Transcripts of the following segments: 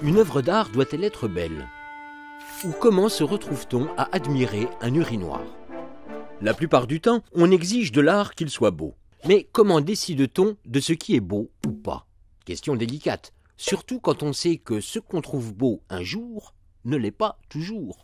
Une œuvre d'art doit-elle être belle? Ou comment se retrouve-t-on à admirer un urinoir? La plupart du temps, on exige de l'art qu'il soit beau. Mais comment décide-t-on de ce qui est beau ou pas? Question délicate, surtout quand on sait que ce qu'on trouve beau un jour ne l'est pas toujours.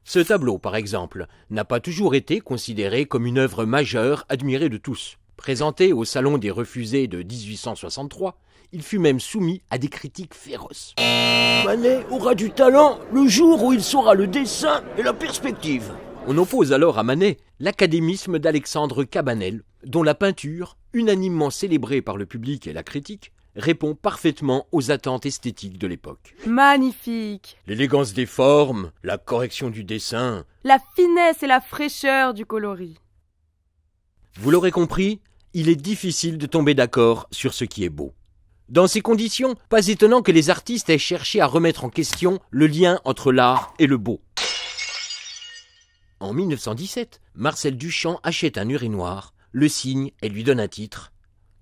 Ce tableau, par exemple, n'a pas toujours été considéré comme une œuvre majeure admirée de tous. Présenté au Salon des Refusés de 1863, il fut même soumis à des critiques féroces. Manet aura du talent le jour où il saura le dessin et la perspective. On oppose alors à Manet l'académisme d'Alexandre Cabanel, dont la peinture, unanimement célébrée par le public et la critique, répond parfaitement aux attentes esthétiques de l'époque. Magnifique! L'élégance des formes, la correction du dessin, La finesse et la fraîcheur du coloris. vous l'aurez compris, il est difficile de tomber d'accord sur ce qui est beau. Dans ces conditions, pas étonnant que les artistes aient cherché à remettre en question le lien entre l'art et le beau. En 1917, Marcel Duchamp achète un urinoir, le signe et lui donne un titre,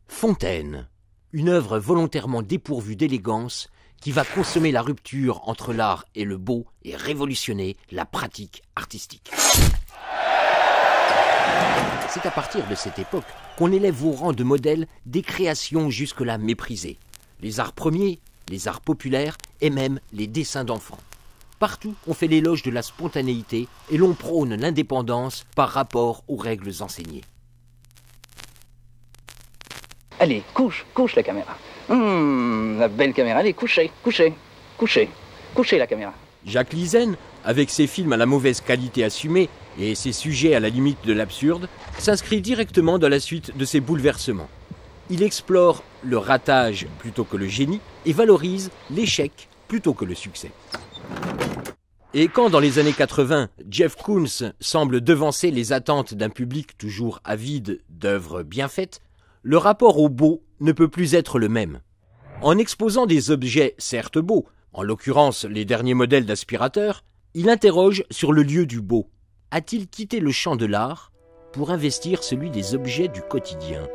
Fontaine, une œuvre volontairement dépourvue d'élégance qui va consommer la rupture entre l'art et le beau et révolutionner la pratique artistique. C'est à partir de cette époque qu'on élève au rang de modèle des créations jusque-là méprisées. Les arts premiers, les arts populaires et même les dessins d'enfants. Partout, on fait l'éloge de la spontanéité et l'on prône l'indépendance par rapport aux règles enseignées. Allez, couche la caméra. La belle caméra, allez, couchez la caméra. Jacques Lizen, avec ses films à la mauvaise qualité assumée et ses sujets à la limite de l'absurde, s'inscrit directement dans la suite de ces bouleversements. Il explore le ratage plutôt que le génie et valorise l'échec plutôt que le succès. Et quand dans les années 80, Jeff Koons semble devancer les attentes d'un public toujours avide d'œuvres bien faites, le rapport au beau ne peut plus être le même. En exposant des objets certes beaux, en l'occurrence les derniers modèles d'aspirateurs, il interroge sur le lieu du beau. A-t-il quitté le champ de l'art pour investir celui des objets du quotidien ?